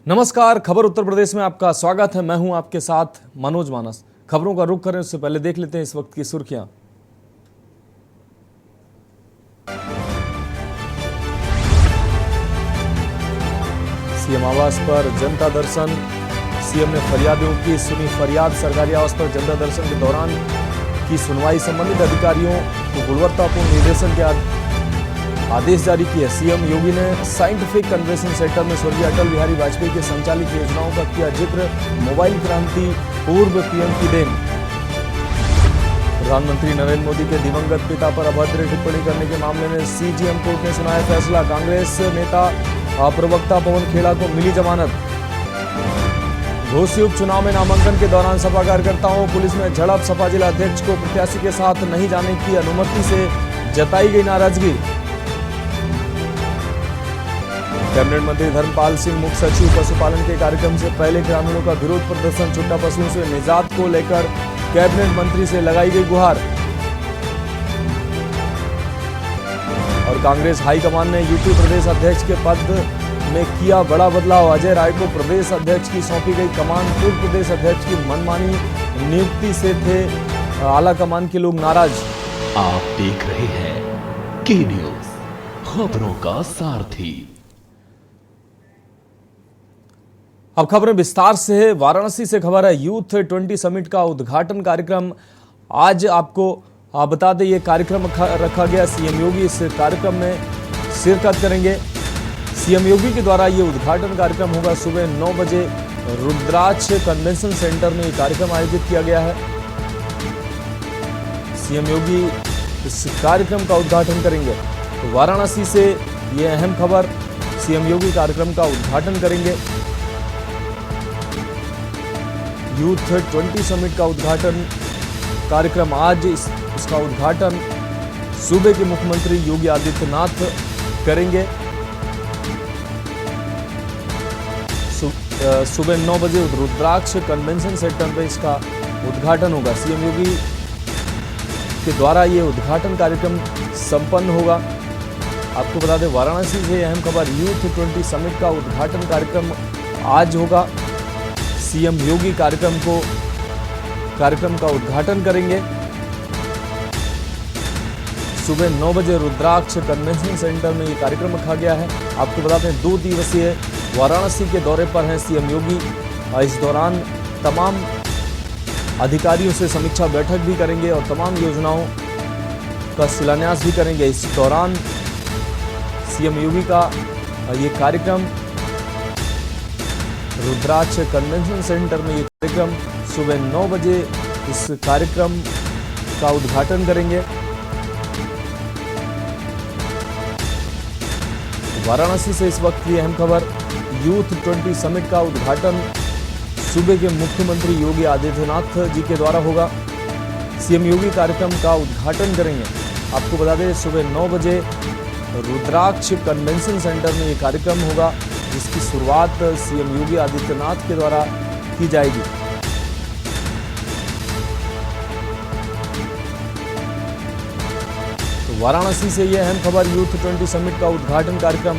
नमस्कार, खबर उत्तर प्रदेश में आपका स्वागत है। मैं हूं आपके साथ मनोज मानस। खबरों का रुख करें उससे पहले देख लेते हैं इस वक्त की सुर्खियां। सीएम आवास पर जनता दर्शन, सीएम ने फरियादियों की सुनी फरियाद। सरकारी आवास पर जनता दर्शन के दौरान की सुनवाई, संबंधित अधिकारियों को गुणवत्तापूर्ण निर्देशन के आदेश जारी किए। सीएम योगी ने साइंटिफिक कन्वेंशन सेंटर में स्वर्गीय अटल बिहारी वाजपेयी के संचालित योजनाओं का किया जिक्र। मोबाइल क्रांति पूर्व पीएम की देन। प्रधानमंत्री नरेंद्र मोदी के दिवंगत पिता पर अभद्र टिप्पणी करने के मामले में सीजेएम कोर्ट ने सुनाया फैसला। कांग्रेस नेता प्रवक्ता पवन खेड़ा को मिली जमानत। घोसी उपचुनाव में नामांकन के दौरान सपा कार्यकर्ताओं पुलिस में झड़प। सपा जिला अध्यक्ष को प्रत्याशी के साथ नहीं जाने की अनुमति से जताई गई नाराजगी। कैबिनेट मंत्री धर्मपाल सिंह मुख्य सचिव पशुपालन के कार्यक्रम से पहले ग्रामीणों का विरोध प्रदर्शन। छुट्टा पशुओं से निजात को लेकर कैबिनेट मंत्री से लगाई गई गुहार। और कांग्रेस हाईकमान ने यूपी प्रदेश अध्यक्ष के पद में किया बड़ा बदलाव। अजय राय को प्रदेश अध्यक्ष की सौंपी गई कमान। पूर्व प्रदेश अध्यक्ष की मनमानी नियुक्ति से थे आला कमान के लोग नाराज। आप देख रहे हैं के न्यूज, खबरों का सारथी। अब खबरें विस्तार से है। वाराणसी से खबर है, यूथ 20 समिट का उद्घाटन कार्यक्रम आज आपको बता दें, ये कार्यक्रम रखा गया। सीएम योगी इस कार्यक्रम में शिरकत करेंगे। सीएम योगी के द्वारा ये उद्घाटन कार्यक्रम होगा। सुबह 9 बजे रुद्राक्ष कन्वेंशन सेंटर में ये कार्यक्रम आयोजित किया गया है। सीएम योगी इस कार्यक्रम का उद्घाटन करेंगे। तो वाराणसी से ये अहम खबर, सीएम योगी कार्यक्रम का उद्घाटन करेंगे। यूथ 20 समिट का उद्घाटन कार्यक्रम आज, इसका उद्घाटन सूबे के मुख्यमंत्री योगी आदित्यनाथ करेंगे। सुबह 9 बजे रुद्राक्ष कन्वेंशन सेंटर पर इसका उद्घाटन होगा। सीएम योगी के द्वारा ये उद्घाटन कार्यक्रम संपन्न होगा। आपको बता दें, वाराणसी से अहम खबर, यूथ 20 समिट का उद्घाटन कार्यक्रम आज होगा। सीएम योगी कार्यक्रम का उद्घाटन करेंगे। सुबह 9 बजे रुद्राक्ष कन्वेंशन सेंटर में ये कार्यक्रम रखा गया है। आपको बताते हैं 2 दिवसीय वाराणसी के दौरे पर हैं सीएम योगी। इस दौरान तमाम अधिकारियों से समीक्षा बैठक भी करेंगे और तमाम योजनाओं का शिलान्यास भी करेंगे। इस दौरान सीएम योगी का ये कार्यक्रम रुद्राक्ष कन्वेंशन सेंटर में ये कार्यक्रम सुबह 9 बजे इस कार्यक्रम का उद्घाटन करेंगे। वाराणसी से इस वक्त की अहम खबर, यूथ 20 समिट का उद्घाटन सूबे के मुख्यमंत्री योगी आदित्यनाथ जी के द्वारा होगा। सीएम योगी कार्यक्रम का उद्घाटन करेंगे। आपको बता दें, सुबह 9 बजे रुद्राक्ष कन्वेंशन सेंटर में ये कार्यक्रम होगा, जिसकी शुरुआत सीएम योगी आदित्यनाथ के द्वारा की जाएगी। तो वाराणसी से यह अहम खबर, यूथ 20 समिट का उद्घाटन कार्यक्रम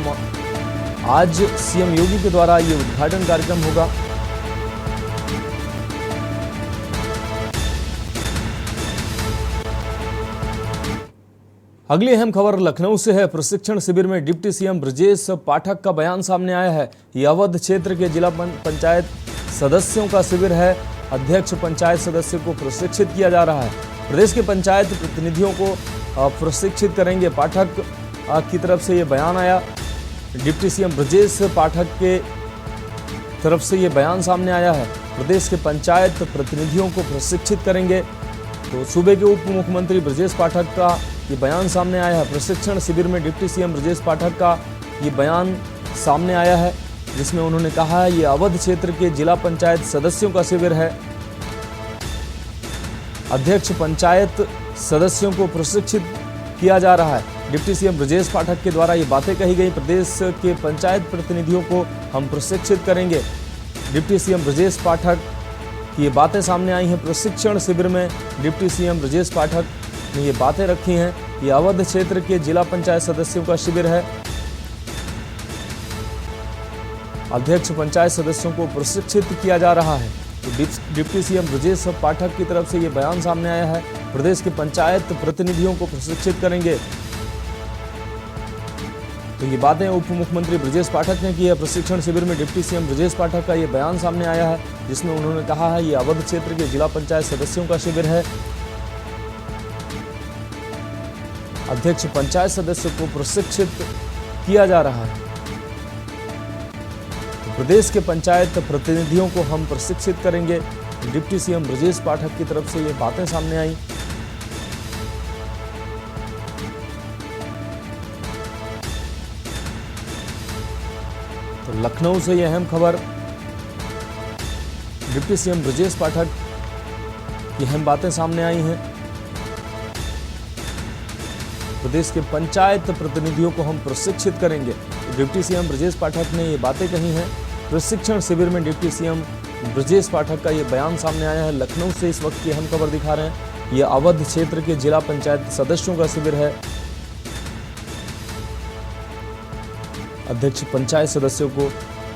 आज सीएम योगी के द्वारा ये उद्घाटन कार्यक्रम होगा। अगली अहम खबर लखनऊ से है। प्रशिक्षण शिविर में डिप्टी सीएम ब्रजेश पाठक का बयान सामने आया है। यह अवध क्षेत्र के जिला पंचायत सदस्यों का शिविर है। अध्यक्ष पंचायत सदस्य को प्रशिक्षित किया जा रहा है। प्रदेश के पंचायत प्रतिनिधियों को प्रशिक्षित करेंगे। पाठक की तरफ से ये बयान आया। डिप्टी सीएम ब्रजेश पाठक के तरफ से ये बयान सामने आया है। प्रदेश के पंचायत प्रतिनिधियों को प्रशिक्षित करेंगे। तो सूबे के उप मुख्यमंत्री ब्रजेश पाठक का ये बयान सामने आया है। प्रशिक्षण शिविर में डिप्टी सीएम ब्रजेश पाठक का ये बयान सामने आया है, जिसमें उन्होंने कहा है ये अवध क्षेत्र के जिला पंचायत सदस्यों का शिविर है। अध्यक्ष पंचायत सदस्यों को प्रशिक्षित किया जा रहा है। डिप्टी सीएम ब्रजेश पाठक के द्वारा ये बातें कही गई। प्रदेश के पंचायत प्रतिनिधियों को हम प्रशिक्षित करेंगे। डिप्टी सीएम ब्रजेश पाठक की ये बातें सामने आई हैं। प्रशिक्षण शिविर में डिप्टी सीएम ब्रजेश पाठक ने ये बातें रखी हैं। ये अवध क्षेत्र के जिला पंचायत सदस्यों का शिविर है। अध्यक्ष पंचायत सदस्यों को प्रशिक्षित किया जा रहा है। तो डिप्टी सीएम ब्रजेश पाठक की तरफ से ये बयान सामने आया है। प्रदेश के पंचायत प्रतिनिधियों को प्रशिक्षित करेंगे। तो ये बातें उप मुख्यमंत्री ब्रजेश पाठक ने की है। प्रशिक्षण शिविर में डिप्टी सीएम ब्रजेश पाठक का ये बयान सामने आया है, जिसमें उन्होंने कहा है ये अवध क्षेत्र के जिला पंचायत सदस्यों का शिविर है। अध्यक्ष पंचायत सदस्य को प्रशिक्षित किया जा रहा है। तो प्रदेश के पंचायत प्रतिनिधियों को हम प्रशिक्षित करेंगे। डिप्टी सीएम ब्रजेश पाठक की तरफ से ये बातें सामने आई। तो लखनऊ से यह अहम खबर, डिप्टी सीएम ब्रजेश पाठक की अहम बातें सामने आई हैं। प्रदेश के पंचायत प्रतिनिधियों को हम प्रशिक्षित करेंगे। तो डिप्टी सीएम ब्रजेश पाठक ने ये बातें कही हैं। प्रशिक्षण शिविर में डिप्टी सीएम ब्रजेश पाठक का ये बयान सामने आया है। लखनऊ से इस वक्त की अहम खबर दिखा रहे हैं। ये अवध क्षेत्र के जिला पंचायत सदस्यों का शिविर है। अध्यक्ष पंचायत सदस्यों को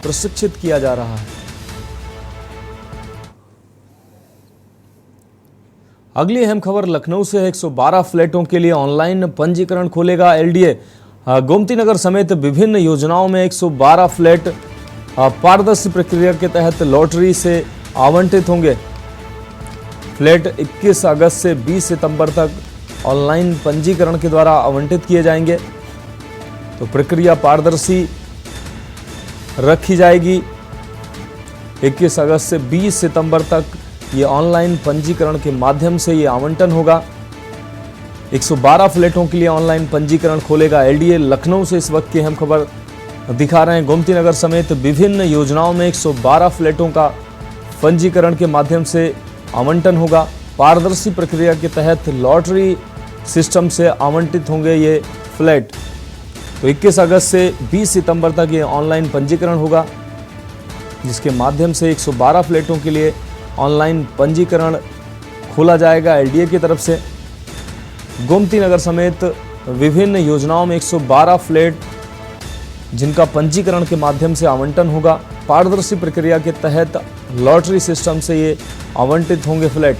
प्रशिक्षित किया जा रहा है। अगली अहम खबर लखनऊ से है। 112 फ्लैटों के लिए ऑनलाइन पंजीकरण खोलेगा एलडीए। गोमती नगर समेत विभिन्न योजनाओं में 112 फ्लैट पारदर्शी प्रक्रिया के तहत लॉटरी से आवंटित होंगे। फ्लैट 21 अगस्त से 20 सितंबर तक ऑनलाइन पंजीकरण के द्वारा आवंटित किए जाएंगे। तो प्रक्रिया पारदर्शी रखी जाएगी। 21 अगस्त से 20 सितंबर तक ये ऑनलाइन पंजीकरण के माध्यम से ये आवंटन होगा। 112 फ्लैटों के लिए ऑनलाइन पंजीकरण खोलेगा एलडीए। लखनऊ से इस वक्त की अहम खबर दिखा रहे हैं। गोमती नगर समेत विभिन्न योजनाओं में 112 फ्लैटों का पंजीकरण के माध्यम से आवंटन होगा। पारदर्शी प्रक्रिया के तहत लॉटरी सिस्टम से आवंटित होंगे ये फ्लैट। तो 21 अगस्त से 20 सितंबर तक ये ऑनलाइन पंजीकरण होगा, जिसके माध्यम से 112 फ्लैटों के लिए ऑनलाइन पंजीकरण खोला जाएगा एलडीए की तरफ से। गोमती नगर समेत विभिन्न योजनाओं में 112 फ्लैट जिनका पंजीकरण के माध्यम से आवंटन होगा। पारदर्शी प्रक्रिया के तहत लॉटरी सिस्टम से ये आवंटित होंगे फ्लैट।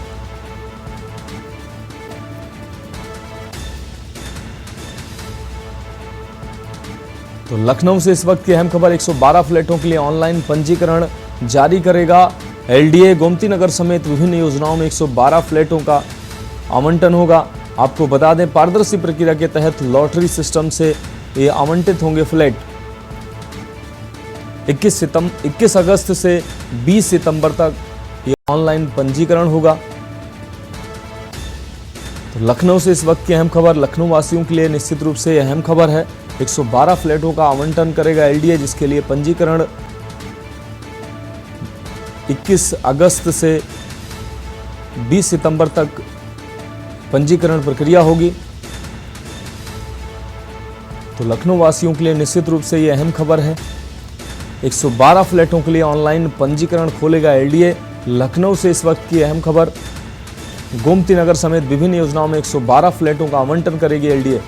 तो लखनऊ से इस वक्त की अहम खबर, 112 फ्लैटों के लिए ऑनलाइन पंजीकरण जारी करेगा एलडीए। गोमती नगर समेत विभिन्न योजनाओं में 112 फ्लैटों का आवंटन होगा। आपको बता दें, पारदर्शी प्रक्रिया के तहत लॉटरी सिस्टम से ये आवंटित होंगे फ्लैट। 21 अगस्त से 20 सितंबर तक ये ऑनलाइन पंजीकरण होगा। तो लखनऊ से इस वक्त की अहम खबर, लखनऊ वासियों के लिए निश्चित रूप से यह अहम खबर है। 112 फ्लैटों का आवंटन करेगा एलडीए, जिसके लिए पंजीकरण 21 अगस्त से 20 सितंबर तक पंजीकरण प्रक्रिया होगी। तो लखनऊ वासियों के लिए निश्चित रूप से यह अहम खबर है। 112 फ्लैटों के लिए ऑनलाइन पंजीकरण खोलेगा एलडीए। लखनऊ से इस वक्त की अहम खबर, गोमती नगर समेत विभिन्न योजनाओं में 112 फ्लैटों का आवंटन करेगी एलडीए।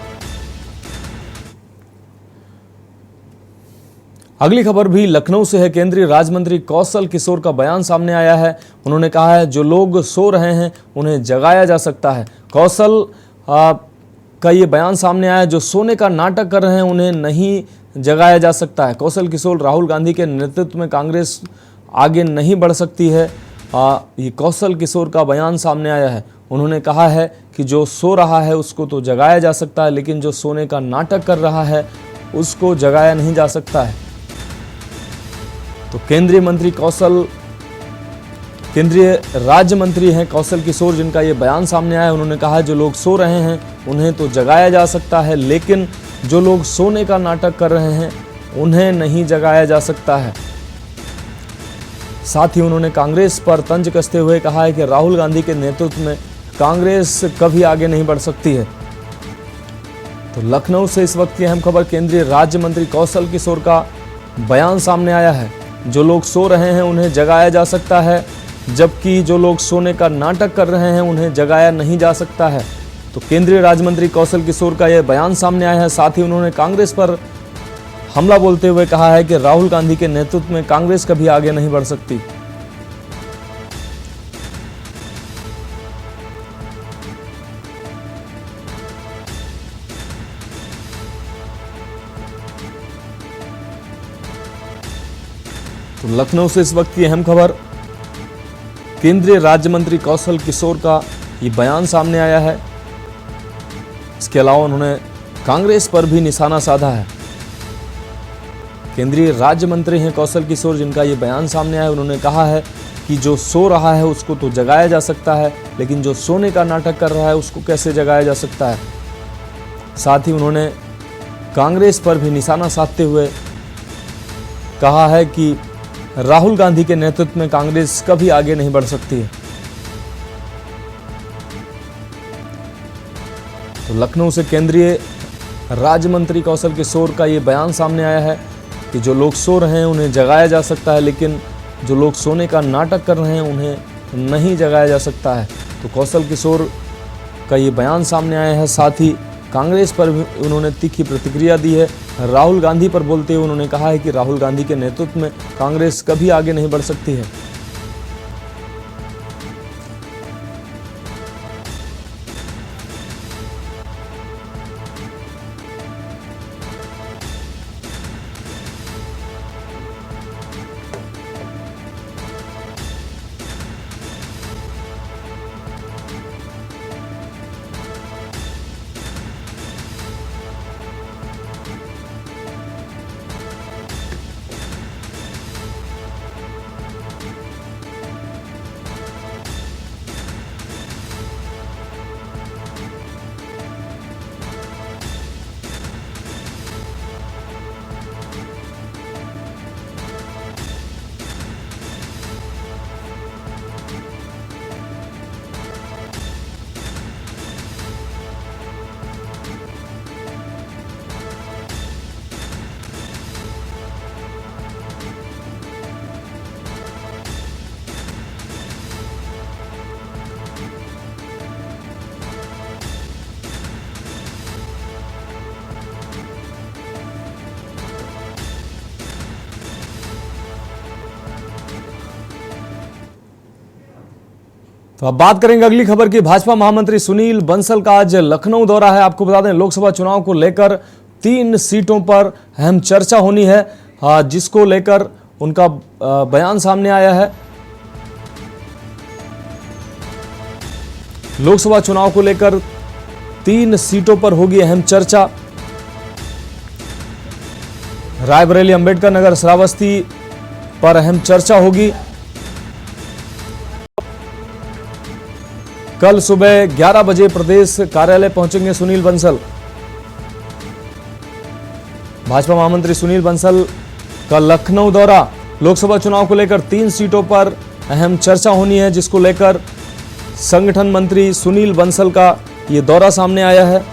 अगली खबर भी लखनऊ से है। केंद्रीय राज्य मंत्री कौशल किशोर का बयान सामने आया है। उन्होंने कहा है जो लोग सो रहे हैं उन्हें जगाया जा सकता है। कौशल का ये बयान सामने आया है, जो सोने का नाटक कर रहे हैं उन्हें नहीं जगाया जा सकता है। कौशल किशोर, राहुल गांधी के नेतृत्व में कांग्रेस आगे नहीं बढ़ सकती है। ये कौशल किशोर का बयान सामने आया है। उन्होंने कहा है कि जो सो रहा है उसको तो जगाया जा सकता है, लेकिन जो सोने का नाटक कर रहा है उसको जगाया नहीं जा सकता है। तो केंद्रीय राज्य मंत्री हैं कौशल किशोर, जिनका ये बयान सामने आया है। उन्होंने कहा जो लोग सो रहे हैं उन्हें तो जगाया जा सकता है, लेकिन जो लोग सोने का नाटक कर रहे हैं उन्हें नहीं जगाया जा सकता है। साथ ही उन्होंने कांग्रेस पर तंज कसते हुए कहा है कि राहुल गांधी के नेतृत्व में कांग्रेस कभी आगे नहीं बढ़ सकती है। तो लखनऊ से इस वक्त की अहम खबर, केंद्रीय राज्य मंत्री कौशल किशोर का बयान सामने आया है। जो लोग सो रहे हैं उन्हें जगाया जा सकता है, जबकि जो लोग सोने का नाटक कर रहे हैं उन्हें जगाया नहीं जा सकता है। तो केंद्रीय राज्य मंत्री कौशल किशोर का यह बयान सामने आया है। साथ ही उन्होंने कांग्रेस पर हमला बोलते हुए कहा है कि राहुल गांधी के नेतृत्व में कांग्रेस कभी आगे नहीं बढ़ सकती। तो लखनऊ से इस वक्त की अहम खबर, केंद्रीय राज्य मंत्री कौशल किशोर का ये बयान सामने आया है। इसके अलावा उन्होंने कांग्रेस पर भी निशाना साधा है। केंद्रीय राज्य मंत्री हैं कौशल किशोर, जिनका ये बयान सामने आया है। उन्होंने कहा है कि जो सो रहा है उसको तो जगाया जा सकता है, लेकिन जो सोने का नाटक कर रहा है उसको कैसे जगाया जा सकता है। साथ ही उन्होंने कांग्रेस पर भी निशाना साधते हुए कहा है कि राहुल गांधी के नेतृत्व में कांग्रेस कभी आगे नहीं बढ़ सकती है। तो लखनऊ से केंद्रीय राज्य मंत्री कौशल किशोर का ये बयान सामने आया है कि जो लोग सो रहे हैं उन्हें जगाया जा सकता है, लेकिन जो लोग सोने का नाटक कर रहे हैं उन्हें नहीं जगाया जा सकता है। तो कौशल किशोर का ये बयान सामने आया है। साथ ही कांग्रेस पर भी उन्होंने तीखी प्रतिक्रिया दी है। राहुल गांधी पर बोलते हुए उन्होंने कहा है कि राहुल गांधी के नेतृत्व में कांग्रेस कभी आगे नहीं बढ़ सकती है। तो अब बात करेंगे अगली खबर की। भाजपा महामंत्री सुनील बंसल का आज लखनऊ दौरा है। आपको बता दें, लोकसभा चुनाव को लेकर 3 सीटों पर अहम चर्चा होनी है, जिसको लेकर उनका बयान सामने आया है। लोकसभा चुनाव को लेकर 3 सीटों पर होगी अहम चर्चा। रायबरेली, अंबेडकर नगर, श्रावस्ती पर अहम चर्चा होगी। कल सुबह 11 बजे प्रदेश कार्यालय पहुंचेंगे सुनील बंसल। भाजपा महामंत्री सुनील बंसल का लखनऊ दौरा, लोकसभा चुनाव को लेकर 3 सीटों पर अहम चर्चा होनी है, जिसको लेकर संगठन मंत्री सुनील बंसल का ये दौरा सामने आया है।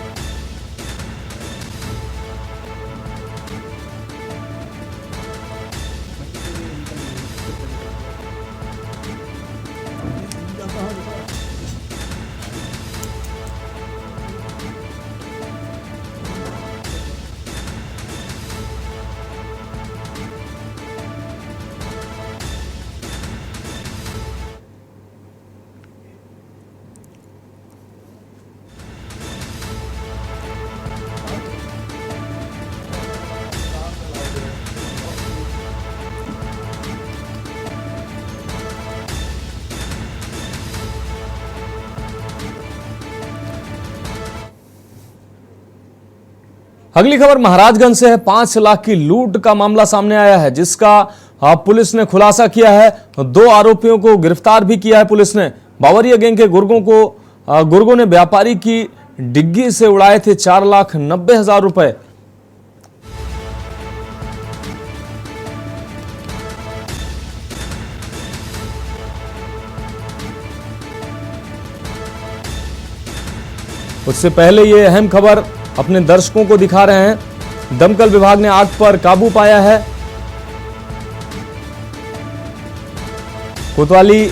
अगली खबर महाराजगंज से है। 5 लाख की लूट का मामला सामने आया है, जिसका पुलिस ने खुलासा किया है। 2 आरोपियों को गिरफ्तार भी किया है पुलिस ने। बावरिया गैंग के गुर्गों ने व्यापारी की डिग्गी से उड़ाए थे 4,90,000 रुपए। उससे पहले ये अहम खबर अपने दर्शकों को दिखा रहे हैं। दमकल विभाग ने आग पर काबू पाया है। कोतवाली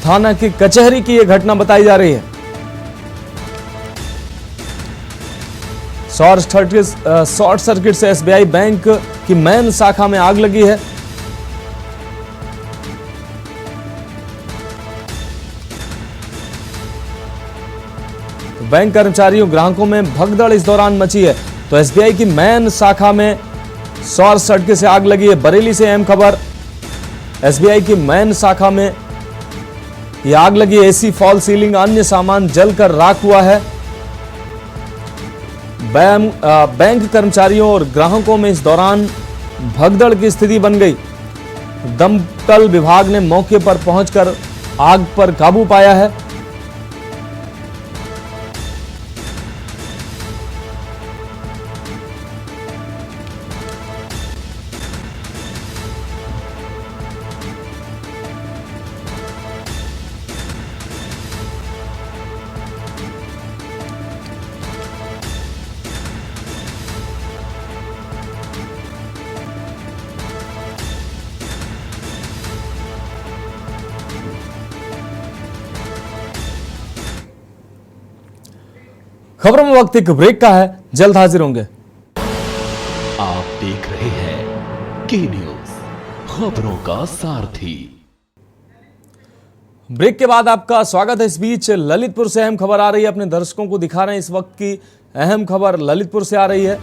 थाना की कचहरी की यह घटना बताई जा रही है। शॉर्ट सर्किट से एसबीआई बैंक की मेन शाखा में आग लगी है। बैंक कर्मचारियों ग्राहकों में भगदड़ इस दौरान मची है। तो एसबीआई की मेन शाखा में शॉर्ट सर्किट से आग लगी है। बरेली से अहम खबर, एसबीआई की मेन शाखा में यह आग लगी। एसी, फॉल सीलिंग, अन्य सामान जलकर राख हुआ है। बैंक कर्मचारियों और ग्राहकों में इस दौरान भगदड़ की स्थिति बन गई। दमकल विभाग ने मौके पर पहुंचकर आग पर काबू पाया है। खबरों में वक्त एक ब्रेक का है, जल्द हाजिर होंगे। आप देख रहे हैं के न्यूज, खबरों का सारथी। ब्रेक के बाद आपका स्वागत है। इस बीच ललितपुर से अहम खबर आ रही है, अपने दर्शकों को दिखा रहे हैं। इस वक्त की अहम खबर ललितपुर से आ रही है।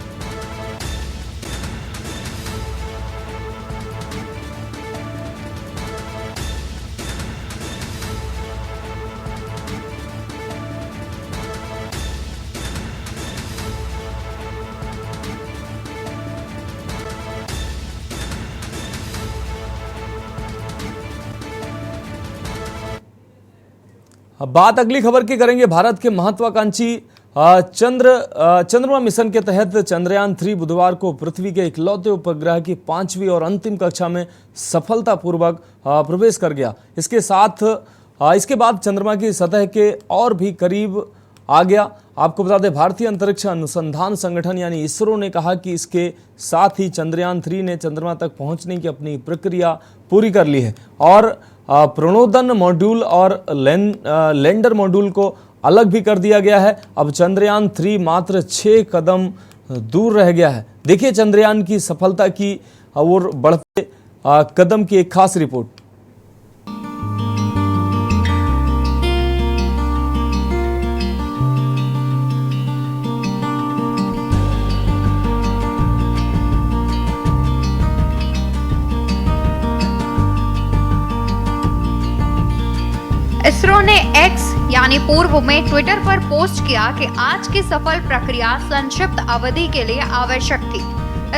अब बात अगली खबर की करेंगे। भारत के महत्वाकांक्षी चंद्रमा मिशन के तहत चंद्रयान 3 बुधवार को पृथ्वी के इकलौते उपग्रह की 5वीं और अंतिम कक्षा में सफलतापूर्वक प्रवेश कर गया। इसके बाद चंद्रमा की सतह के और भी करीब आ गया। आपको बता दें, भारतीय अंतरिक्ष अनुसंधान संगठन यानी इसरो ने कहा कि इसके साथ ही चंद्रयान 3 ने चंद्रमा तक पहुंचने की अपनी प्रक्रिया पूरी कर ली है और प्रणोदन मॉड्यूल और लैंडर मॉड्यूल को अलग भी कर दिया गया है। अब चंद्रयान 3 मात्र 6 कदम दूर रह गया है। देखिए चंद्रयान की सफलता की और बढ़ते कदम की एक खास रिपोर्ट। इसरो ने एक्स यानी पूर्व में ट्विटर पर पोस्ट किया कि आज की सफल प्रक्रिया संक्षिप्त अवधि के लिए आवश्यक थी।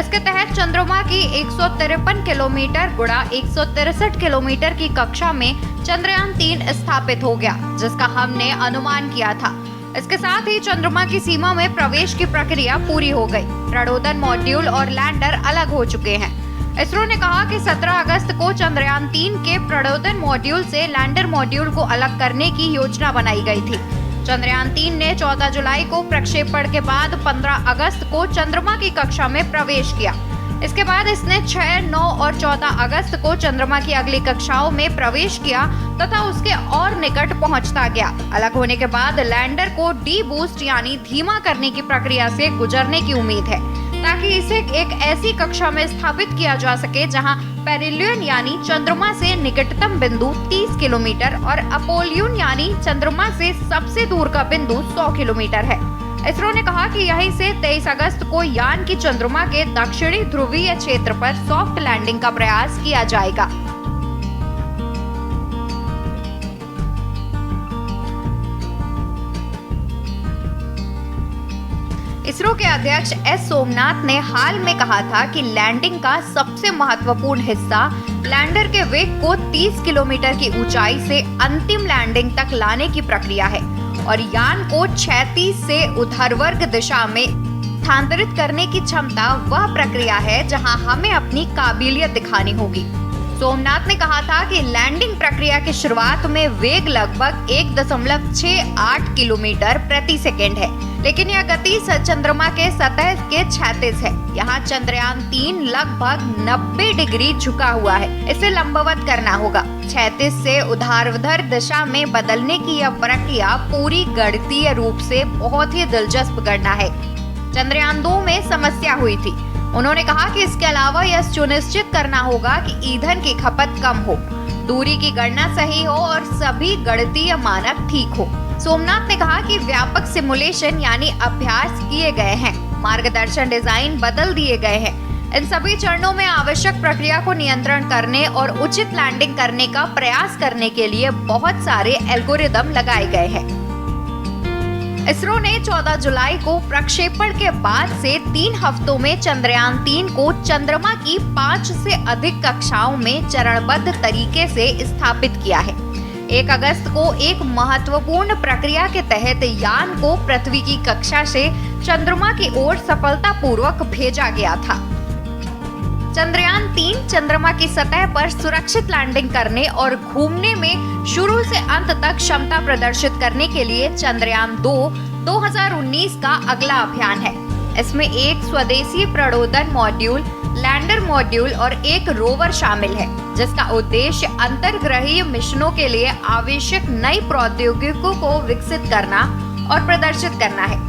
इसके तहत चंद्रमा की 153 किलोमीटर गुणा 163 किलोमीटर की कक्षा में चंद्रयान 3 स्थापित हो गया, जिसका हमने अनुमान किया था। इसके साथ ही चंद्रमा की सीमा में प्रवेश की प्रक्रिया पूरी हो गई। प्रणोदन मॉड्यूल और लैंडर अलग हो चुके हैं। इसरो ने कहा कि 17 अगस्त को चंद्रयान 3 के प्रणोदन मॉड्यूल से लैंडर मॉड्यूल को अलग करने की योजना बनाई गई थी। चंद्रयान 3 ने 14 जुलाई को प्रक्षेपण के बाद 15 अगस्त को चंद्रमा की कक्षा में प्रवेश किया। इसके बाद इसने 6, 9 और 14 अगस्त को चंद्रमा की अगली कक्षाओं में प्रवेश किया तथा उसके और निकट पहुंचता गया। अलग होने के बाद लैंडर को डी बूस्ट यानी धीमा करने की प्रक्रिया से गुजरने की उम्मीद है, ताकि इसे एक ऐसी कक्षा में स्थापित किया जा सके जहां पेरिलियन यानी चंद्रमा से निकटतम बिंदु 30 किलोमीटर और अपोलियन यानी चंद्रमा से सबसे दूर का बिंदु 100 किलोमीटर है। इसरो ने कहा कि यहीं से 23 अगस्त को यान की चंद्रमा के दक्षिणी ध्रुवीय क्षेत्र पर सॉफ्ट लैंडिंग का प्रयास किया जाएगा। इसरो के अध्यक्ष एस सोमनाथ ने हाल में कहा था कि लैंडिंग का सबसे महत्वपूर्ण हिस्सा लैंडर के वेग को 30 किलोमीटर की ऊंचाई से अंतिम लैंडिंग तक लाने की प्रक्रिया है और यान को क्षैतिज से ऊर्ध्वाधर दिशा में स्थानांतरित करने की क्षमता वह प्रक्रिया है जहां हमें अपनी काबिलियत दिखानी होगी। सोमनाथ ने कहा था कि लैंडिंग प्रक्रिया की शुरुआत में वेग लगभग 1.68 किलोमीटर प्रति सेकेंड है, लेकिन यह गति चंद्रमा के सतह के क्षैतिज है। यहाँ चंद्रयान 3 लगभग 90 डिग्री झुका हुआ है। इसे लंबवत करना होगा। क्षैतिज से ऊर्ध्वाधर दिशा में बदलने की यह प्रक्रिया पूरी गणितीय रूप से बहुत ही दिलचस्प गणना है। चंद्रयान 2 में समस्या हुई थी। उन्होंने कहा कि इसके अलावा यह सुनिश्चित करना होगा कि ईंधन की खपत कम हो, दूरी की गणना सही हो और सभी गणितीय मानक ठीक हो। सोमनाथ ने कहा कि व्यापक सिमुलेशन यानी अभ्यास किए गए हैं, मार्गदर्शन डिजाइन बदल दिए गए हैं। इन सभी चरणों में आवश्यक प्रक्रिया को नियंत्रण करने और उचित लैंडिंग करने का प्रयास करने के लिए बहुत सारे एल्गोरिदम लगाए गए हैं। इसरो ने 14 जुलाई को प्रक्षेपण के बाद से 3 हफ्तों में चंद्रयान 3 को चंद्रमा की 5 से अधिक कक्षाओं में चरणबद्ध तरीके से स्थापित किया है। 1 अगस्त को एक महत्वपूर्ण प्रक्रिया के तहत यान को पृथ्वी की कक्षा से चंद्रमा की ओर सफलतापूर्वक भेजा गया था। चंद्रयान 3 चंद्रमा की सतह पर सुरक्षित लैंडिंग करने और घूमने में शुरू से अंत तक क्षमता प्रदर्शित करने के लिए चंद्रयान 2 2019 का अगला अभियान है। इसमें एक स्वदेशी प्रणोदन मॉड्यूल, लैंडर मॉड्यूल और एक रोवर शामिल है, जिसका उद्देश्य अंतर्ग्रहीय मिशनों के लिए आवश्यक नई प्रौद्योगिकियों को विकसित करना और प्रदर्शित करना है।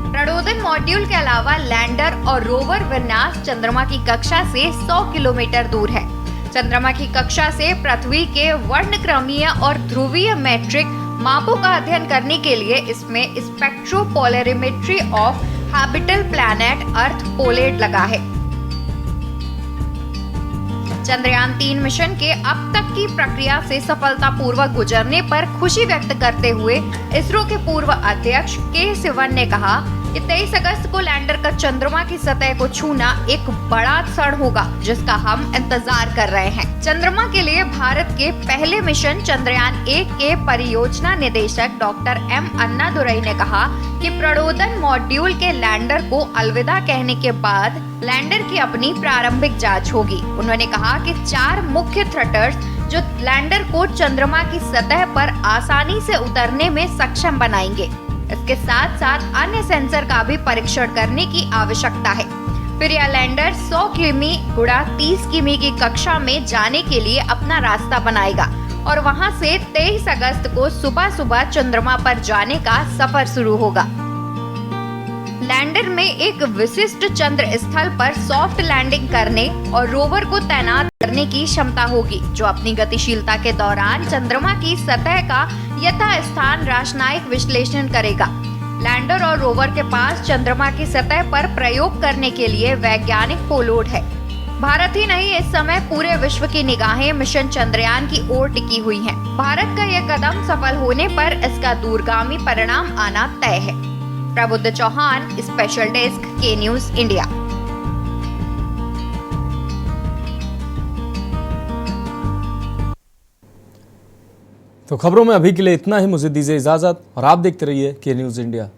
प्रणोदन मॉड्यूल के अलावा लैंडर और रोवर विन्यास चंद्रमा की कक्षा से 100 किलोमीटर दूर है। चंद्रमा की कक्षा से पृथ्वी के वर्णक्रमीय और ध्रुवीय मैट्रिक मापों का अध्ययन करने के लिए इसमें स्पेक्ट्रोपोलरिमेट्री ऑफ हैबिटल प्लैनेट अर्थ पोलेट लगा है। चंद्रयान 3 मिशन के अब तक की प्रक्रिया से सफलतापूर्वक गुजरने पर खुशी व्यक्त करते हुए इसरो के पूर्व अध्यक्ष के सिवन ने कहा कि 23 अगस्त को लैंडर का चंद्रमा की सतह को छूना एक बड़ा क्षण होगा, जिसका हम इंतजार कर रहे हैं। चंद्रमा के लिए भारत के पहले मिशन चंद्रयान 1 के परियोजना निदेशक डॉक्टर एम अन्नादुरई ने कहा कि प्रणोदन मॉड्यूल के लैंडर को अलविदा कहने के बाद लैंडर की अपनी प्रारंभिक जांच होगी। उन्होंने कहा कि 4 मुख्य थ्रटर्स जो लैंडर को चंद्रमा की सतह पर आसानी से उतरने में सक्षम बनाएंगे। इसके साथ साथ अन्य सेंसर का भी परीक्षण करने की आवश्यकता है। फिर यह लैंडर 100 किमी गुणा 30 किमी की कक्षा में जाने के लिए अपना रास्ता बनाएगा और वहां से 23 अगस्त को सुबह चंद्रमा पर जाने का सफर शुरू होगा। लैंडर में एक विशिष्ट चंद्र स्थल पर सॉफ्ट लैंडिंग करने और रोवर को तैनात करने की क्षमता होगी, जो अपनी गतिशीलता के दौरान चंद्रमा की सतह का यथास्थान रासायनिक विश्लेषण करेगा। लैंडर और रोवर के पास चंद्रमा की सतह पर प्रयोग करने के लिए वैज्ञानिक पेलोड है। भारत ही नहीं, इस समय पूरे विश्व की निगाहें मिशन चंद्रयान की ओर टिकी हुई हैं। भारत का यह कदम सफल होने पर इसका दूरगामी परिणाम आना तय है। प्रबुद्ध चौहान, स्पेशल डेस्क, के न्यूज इंडिया। तो खबरों में अभी के लिए इतना ही। मुझे दीजिए इजाजत और आप देखते रहिए के न्यूज इंडिया।